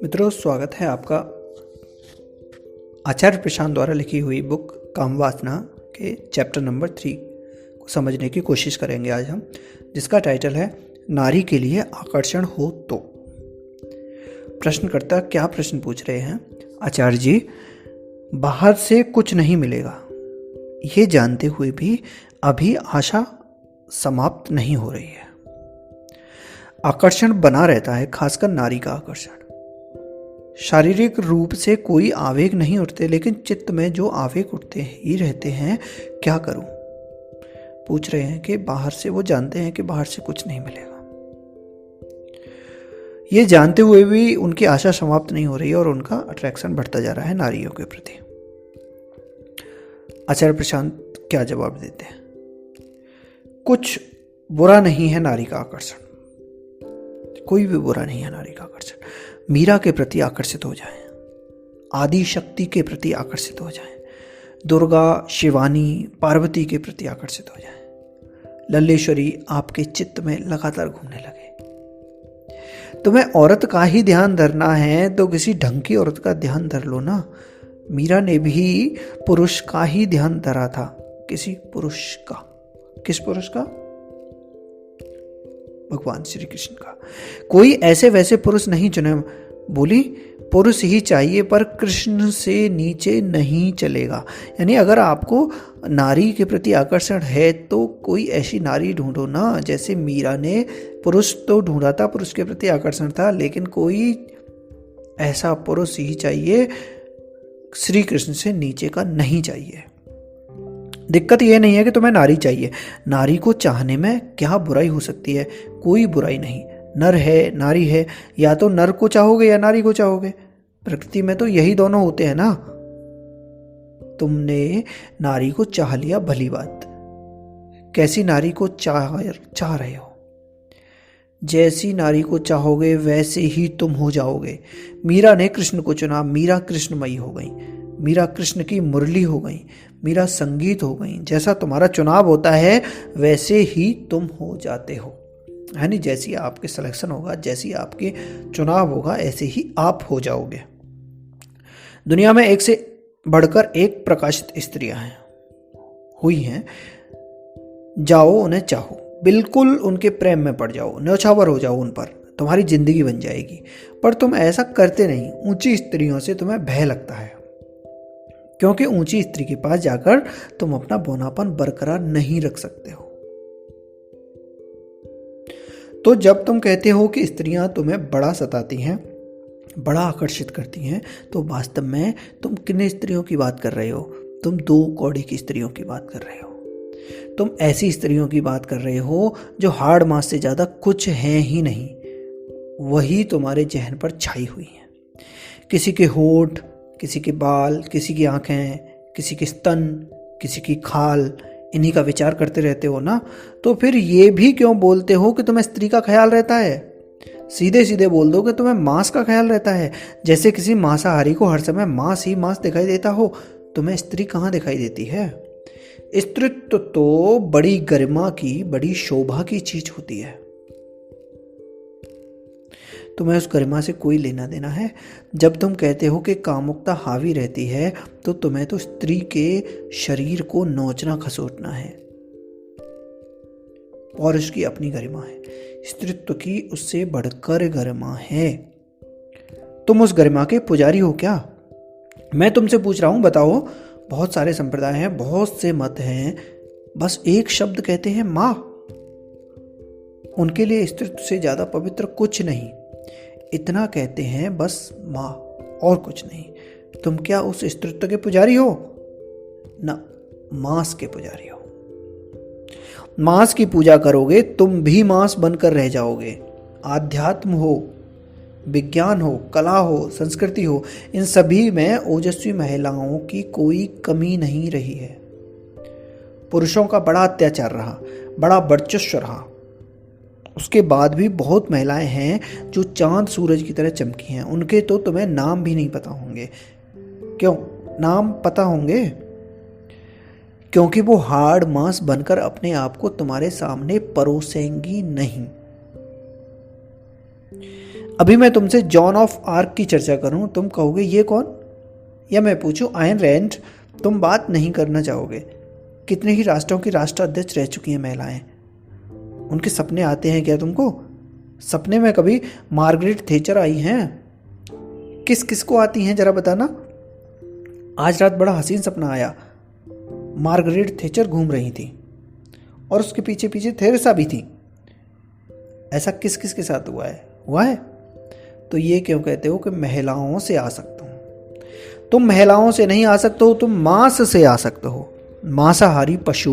मित्रों, स्वागत है आपका आचार्य प्रशांत द्वारा लिखी हुई बुक कामवासना के चैप्टर नंबर 3 को समझने की कोशिश करेंगे आज हम, जिसका टाइटल है नारी के लिए आकर्षण हो तो। प्रश्नकर्ता क्या प्रश्न पूछ रहे हैं? आचार्य जी, बाहर से कुछ नहीं मिलेगा, ये जानते हुए भी अभी आशा समाप्त नहीं हो रही है। आकर्षण बना रहता है, खासकर नारी का आकर्षण। शारीरिक रूप से कोई आवेग नहीं उठते, लेकिन चित्त में जो आवेग उठते ही रहते हैं, क्या करूं? पूछ रहे हैं कि बाहर से, वो जानते हैं कि बाहर से कुछ नहीं मिलेगा। ये जानते हुए भी उनकी आशा समाप्त नहीं हो रही है और उनका अट्रैक्शन बढ़ता जा रहा है नारियों के प्रति। आचार्य प्रशांत क्या जवाब देते हैं? कुछ बुरा नहीं है नारी का आकर्षण, कोई भी बुरा नहीं है नारी का आकर्षण। मीरा के प्रति आकर्षित हो जाएं, आदि शक्ति के प्रति आकर्षित हो जाएं, दुर्गा, शिवानी, पार्वती के प्रति आकर्षित हो जाएं, लल्लेश्वरी आपके चित्त में लगातार घूमने लगे। तुम्हें औरत का ही ध्यान धरना है तो किसी ढंग की औरत का ध्यान धर लो ना। मीरा ने भी पुरुष का ही ध्यान धरा था, किसी पुरुष का। किस पुरुष का? भगवान श्री कृष्ण का। कोई ऐसे वैसे पुरुष नहीं चुने। बोली पुरुष ही चाहिए, पर कृष्ण से नीचे नहीं चलेगा। यानी अगर आपको नारी के प्रति आकर्षण है तो कोई ऐसी नारी ढूंढो ना, जैसे मीरा ने पुरुष तो ढूंढा था, पुरुष के प्रति आकर्षण था, लेकिन कोई ऐसा पुरुष ही चाहिए, श्री कृष्ण से नीचे का नहीं चाहिए। दिक्कत यह नहीं है कि तुम्हें नारी चाहिए, नारी को चाहने में क्या बुराई हो सकती है? कोई बुराई नहीं। नर है, नारी है, या तो नर को चाहोगे या नारी को चाहोगे। प्रकृति में तो यही दोनों होते हैं ना। तुमने नारी को चाह लिया, भली बात। कैसी नारी को चाह रहे हो? जैसी नारी को चाहोगे वैसे ही तुम हो जाओगे। मीरा ने कृष्ण को चुना, मीरा कृष्णमयी हो गई, मीरा कृष्ण की मुरली हो गई, मीरा संगीत हो गई। जैसा तुम्हारा चुनाव होता है वैसे ही तुम हो जाते हो, यानी जैसी आपके सिलेक्शन होगा, जैसी आपके चुनाव होगा, ऐसे ही आप हो जाओगे। दुनिया में एक से बढ़कर एक प्रकाशित स्त्रियां हैं, हुई हैं। जाओ उन्हें चाहो, बिल्कुल उनके प्रेम में पड़ जाओ, न्यौछावर हो जाओ उन पर, तुम्हारी जिंदगी बन जाएगी। पर तुम ऐसा करते नहीं। ऊंची स्त्रियों से तुम्हें भय लगता है, क्योंकि ऊंची स्त्री के पास जाकर तुम अपना बौनापन बरकरार नहीं रख सकते हो। तो जब तुम कहते हो कि स्त्रियां तुम्हें बड़ा सताती हैं, बड़ा आकर्षित करती हैं, तो वास्तव में तुम किन स्त्रियों की बात कर रहे हो? तुम दो कौड़ी की स्त्रियों की बात कर रहे हो। तुम ऐसी स्त्रियों की बात कर रहे हो जो हाड़ मांस से ज्यादा कुछ हैं ही नहीं, वही तुम्हारे जहन पर छाई हुई हैं। किसी के होठ, किसी के बाल, किसी की आंखें, किसी के स्तन, किसी की खाल, इन्हीं का विचार करते रहते हो ना। तो फिर ये भी क्यों बोलते हो कि तुम्हें स्त्री का ख्याल रहता है? सीधे सीधे बोल दो कि तुम्हें मांस का ख्याल रहता है। जैसे किसी मांसाहारी को हर समय मांस ही मांस दिखाई देता हो, तुम्हें स्त्री कहाँ दिखाई देती है? स्त्रीत्व तो बड़ी गरिमा की, बड़ी शोभा की चीज होती है। तुम्हें उस गरिमा से कोई लेना देना है? जब तुम कहते हो कि कामुकता हावी रहती है, तो तुम्हें तो स्त्री के शरीर को नोचना खसोटना है। पौरुष की अपनी गरिमा है, स्त्रीत्व की उससे बढ़कर गरिमा है। तुम उस गरिमा के पुजारी हो क्या? मैं तुमसे पूछ रहा हूं, बताओ। बहुत सारे संप्रदाय हैं, बहुत से मत हैं, बस एक शब्द कहते हैं मां। उनके लिए स्त्रीत्व से ज्यादा पवित्र कुछ नहीं। इतना कहते हैं बस मां, और कुछ नहीं। तुम क्या उस स्त्रीत्व के पुजारी हो? ना, मांस के पुजारी हो। मांस की पूजा करोगे तुम भी मांस बनकर रह जाओगे। आध्यात्म हो, विज्ञान हो, कला हो, संस्कृति हो, इन सभी में ओजस्वी महिलाओं की कोई कमी नहीं रही है। पुरुषों का बड़ा अत्याचार रहा, बड़ा वर्चस्व रहा, उसके बाद भी बहुत महिलाएं हैं जो चांद सूरज की तरह चमकी हैं। उनके तो तुम्हें नाम भी नहीं पता होंगे। क्यों नाम पता होंगे? क्योंकि वो हाड़ मांस बनकर अपने आप को तुम्हारे सामने परोसेंगी नहीं। अभी मैं तुमसे जॉन ऑफ आर्क की चर्चा करूं, तुम कहोगे ये कौन, या मैं पूछूं आयन रैंड, तुम बात नहीं करना चाहोगे। कितने ही राष्ट्रों की राष्ट्राध्यक्ष रह चुकी हैं महिलाएं, उनके सपने आते हैं क्या तुमको? सपने में कभी मार्गरेट थैचर आई हैं? किस किस को आती हैं जरा बताना। आज रात बड़ा हसीन सपना आया, मार्गरेट थैचर घूम रही थी और उसके पीछे पीछे थेरेसा भी थी। ऐसा किस किस के साथ हुआ है? तो ये क्यों कहते हो कि महिलाओं से आ सकता हूं? तुम महिलाओं से नहीं आ सकते हो, तुम मांस से आ सकते हो। मांसाहारी पशु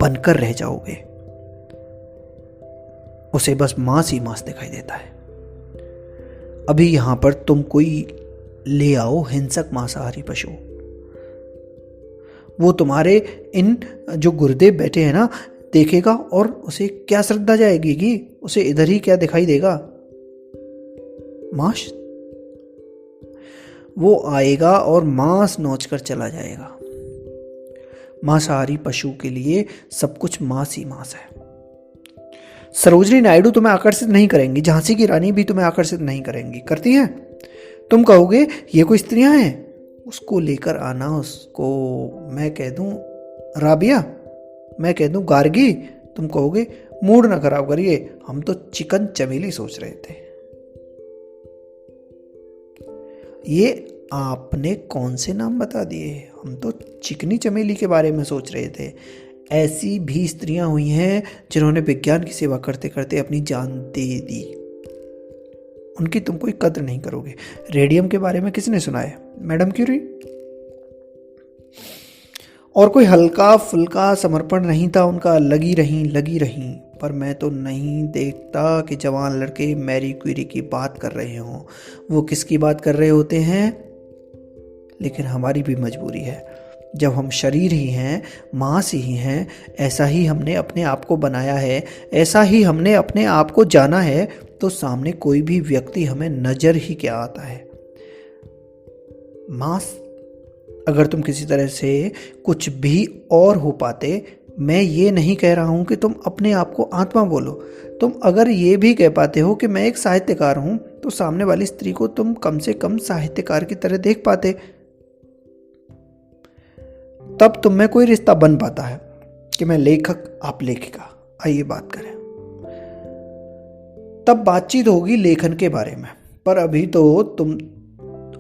बनकर रह जाओगे, उसे बस मांस ही मांस दिखाई देता है। अभी यहां पर तुम कोई ले आओ हिंसक मांसाहारी पशु, वो तुम्हारे इन जो गुर्दे बैठे हैं ना देखेगा और उसे क्या श्रद्धा जाएगी कि उसे इधर ही क्या दिखाई देगा, मांस। वो आएगा और मांस नोच कर चला जाएगा। मांसाहारी पशु के लिए सब कुछ मांस ही मांस है। सरोजनी नायडू तुम्हें आकर्षित नहीं करेंगी, झांसी की रानी भी तुम्हें आकर्षित नहीं करेंगी। करती हैं? तुम कहोगे ये कोई स्त्रियां हैं, उसको लेकर आना, उसको मैं कह दूं राबिया, मैं कह दूं गार्गी, तुम कहोगे मूड ना खराब करिए, हम तो चिकन चमेली सोच रहे थे। ये आपने कौन से नाम बता दिए? हम तो चिकनी चमेली के बारे में सोच रहे थे। ऐसी भी स्त्रियां हुई हैं जिन्होंने विज्ञान की सेवा करते करते अपनी जान दे दी, उनकी तुम कोई कद्र नहीं करोगे। रेडियम के बारे में किसने सुना है? Madam Curie. और कोई हल्का फुल्का समर्पण नहीं था उनका, लगी रहीं। पर मैं तो नहीं देखता कि जवान लड़के मैरी क्यूरी की बात कर रहे हों। वो किसकी बात कर रहे होते हैं? लेकिन हमारी भी मजबूरी है, जब हम शरीर ही हैं, मांस ही हैं, ऐसा ही हमने अपने आप को बनाया है, ऐसा ही हमने अपने आप को जाना है, तो सामने कोई भी व्यक्ति हमें नजर ही क्या आता है? मांस। अगर तुम किसी तरह से कुछ भी और हो पाते, मैं ये नहीं कह रहा हूं कि तुम अपने आप को आत्मा बोलो, तुम अगर ये भी कह पाते हो कि मैं एक साहित्यकार हूं, तो सामने वाली स्त्री को तुम कम से कम साहित्यकार की तरह देख पाते, तब तुम में कोई रिश्ता बन पाता है कि मैं लेखक आप लेखिका, आइए बात करें। तब बातचीत होगी लेखन के बारे में। पर अभी तो तुम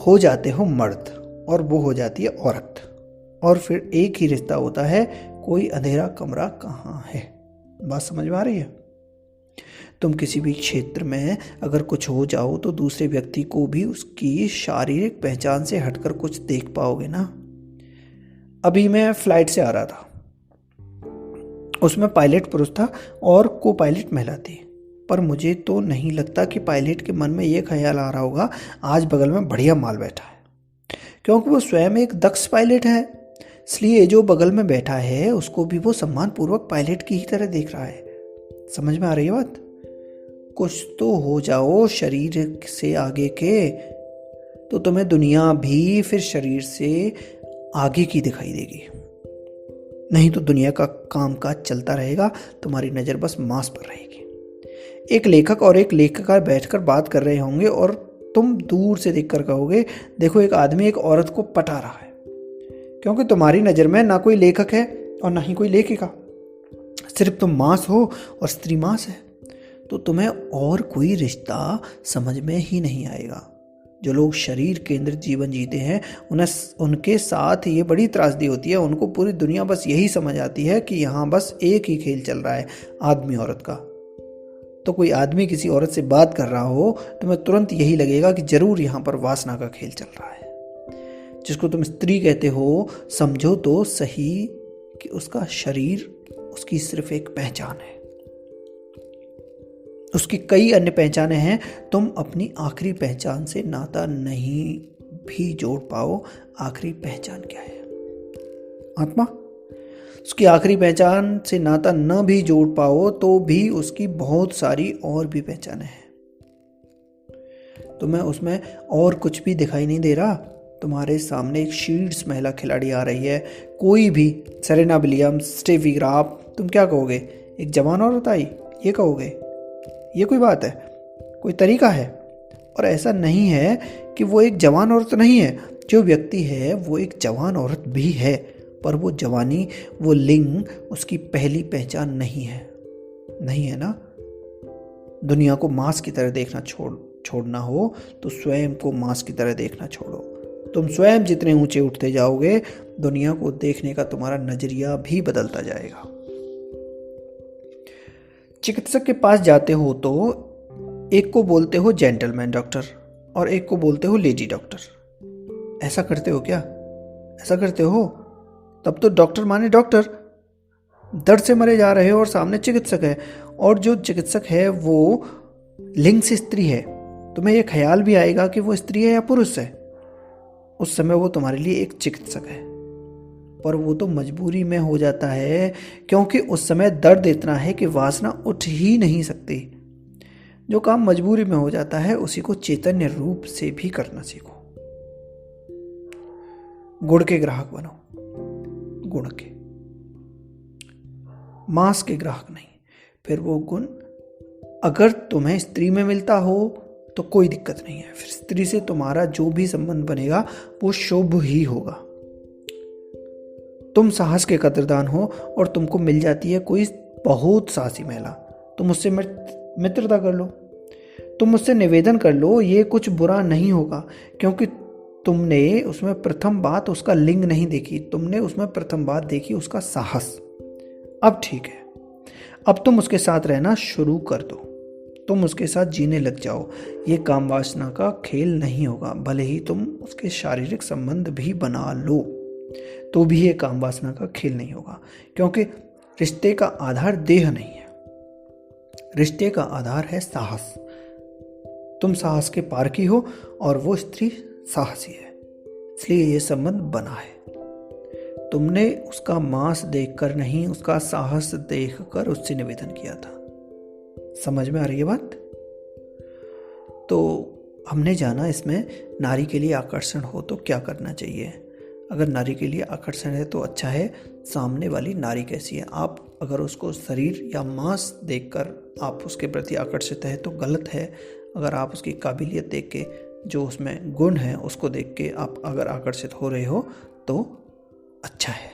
हो जाते हो मर्द और वो हो जाती है औरत, और फिर एक ही रिश्ता होता है, कोई अंधेरा कमरा कहाँ है। बात समझ में आ रही है? तुम किसी भी क्षेत्र में अगर कुछ हो जाओ तो दूसरे व्यक्ति को भी उसकी शारीरिक पहचान से हटकर कुछ देख पाओगे ना। अभी मैं फ्लाइट से आ रहा था, उसमें पायलट पुरुष था और को पायलट महिला थी, पर मुझे तो नहीं लगता कि पायलट के मन में यह ख्याल आ रहा होगा आज बगल में बढ़िया माल बैठा है, क्योंकि वो स्वयं एक दक्ष पायलट है, इसलिए जो बगल में बैठा है उसको भी वो सम्मानपूर्वक पायलट की ही तरह देख रहा है। समझ में आ रही है बात? कुछ तो हो जाओ शरीर से आगे के, तो तुम्हें दुनिया भी फिर शरीर से आगे की दिखाई देगी। नहीं तो दुनिया का कामकाज चलता रहेगा, तुम्हारी नजर बस मांस पर रहेगी। एक लेखक और एक लेखिका बैठकर बात कर रहे होंगे और तुम दूर से देखकर कहोगे देखो एक आदमी एक औरत को पटा रहा है, क्योंकि तुम्हारी नजर में ना कोई लेखक है और ना ही कोई लेखिका, सिर्फ तुम मांस हो और स्त्री मांस है। तो तुम्हें और कोई रिश्ता समझ में ही नहीं आएगा। जो लोग शरीर केंद्रित जीवन जीते हैं उनके साथ ये बड़ी त्रासदी होती है। उनको पूरी दुनिया बस यही समझ आती है कि यहाँ बस एक ही खेल चल रहा है, आदमी औरत का। तो कोई आदमी किसी औरत से बात कर रहा हो तो मैं तुरंत यही लगेगा कि जरूर यहाँ पर वासना का खेल चल रहा है। जिसको तुम स्त्री कहते हो, समझो तो सही कि उसका शरीर उसकी सिर्फ एक पहचान है, उसकी कई अन्य पहचानें हैं। तुम अपनी आखिरी पहचान से नाता नहीं भी जोड़ पाओ। आखिरी पहचान क्या है? आत्मा। उसकी आखिरी पहचान से नाता न भी जोड़ पाओ तो भी उसकी बहुत सारी और भी पहचानें हैं। तुम्हें उसमें और कुछ भी दिखाई नहीं दे रहा? तुम्हारे सामने एक शील्ड्स महिला खिलाड़ी आ रही है, कोई भी, सेरेना विलियम्स, स्टेफी ग्राफ, तुम क्या कहोगे? एक जवान औरत आई, ये कहोगे? ये कोई बात है? कोई तरीका है? और ऐसा नहीं है कि वो एक जवान औरत नहीं है। जो व्यक्ति है वो एक जवान औरत भी है, पर वो जवानी, वो लिंग उसकी पहली पहचान नहीं है। नहीं है ना। दुनिया को मांस की तरह देखना छोड़ना हो तो स्वयं को मांस की तरह देखना छोड़ो। तुम स्वयं जितने ऊंचे उठते जाओगे, दुनिया को देखने का तुम्हारा नजरिया भी बदलता जाएगा। चिकित्सक के पास जाते हो तो एक को बोलते हो जेंटलमैन डॉक्टर और एक को बोलते हो लेडी डॉक्टर। ऐसा करते हो क्या? ऐसा करते हो? तब तो डॉक्टर माने डॉक्टर। दर्द से मरे जा रहे हो और सामने चिकित्सक है, और जो चिकित्सक है वो लिंग से स्त्री है। तुम्हें यह ख्याल भी आएगा कि वो स्त्री है या पुरुष है। उस समय वो तुम्हारे लिए एक चिकित्सक है, पर वो तो मजबूरी में हो जाता है, क्योंकि उस समय दर्द इतना है कि वासना उठ ही नहीं सकती। जो काम मजबूरी में हो जाता है उसी को चैतन्य रूप से भी करना सीखो। गुण के ग्राहक बनो, गुण के, मांस के ग्राहक नहीं। फिर वो गुण अगर तुम्हें स्त्री में मिलता हो तो कोई दिक्कत नहीं है, फिर स्त्री से तुम्हारा जो भी संबंध बनेगा वो शुभ ही होगा। तुम साहस के कदरदान हो और तुमको मिल जाती है कोई बहुत साहसी महिला, तुम उससे मित्रता कर लो, तुम उससे निवेदन कर लो, ये कुछ बुरा नहीं होगा, क्योंकि तुमने उसमें प्रथम बात उसका लिंग नहीं देखी, तुमने उसमें प्रथम बात देखी उसका साहस। अब ठीक है, अब तुम उसके साथ रहना शुरू कर दो, तुम उसके साथ जीने लग जाओ। ये काम वासना का खेल नहीं होगा, भले ही तुम उसके शारीरिक संबंध भी बना लो तो भी ये काम वासना का खेल नहीं होगा, क्योंकि रिश्ते का आधार देह नहीं है, रिश्ते का आधार है साहस। तुम साहस के पार की हो और वो स्त्री साहसी है, इसलिए ये संबंध बना है। तुमने उसका मांस देखकर नहीं, उसका साहस देखकर उससे निवेदन किया था। समझ में आ रही है बात? तो हमने जाना इसमें नारी के लिए आकर्षण हो तो क्या करना चाहिए। अगर नारी के लिए आकर्षण है तो अच्छा है, सामने वाली नारी कैसी है, आप अगर उसको शरीर या मांस देखकर आप उसके प्रति आकर्षित है तो गलत है। अगर आप उसकी काबिलियत देख के, जो उसमें गुण है उसको देख के आप अगर आकर्षित हो रहे हो तो अच्छा है।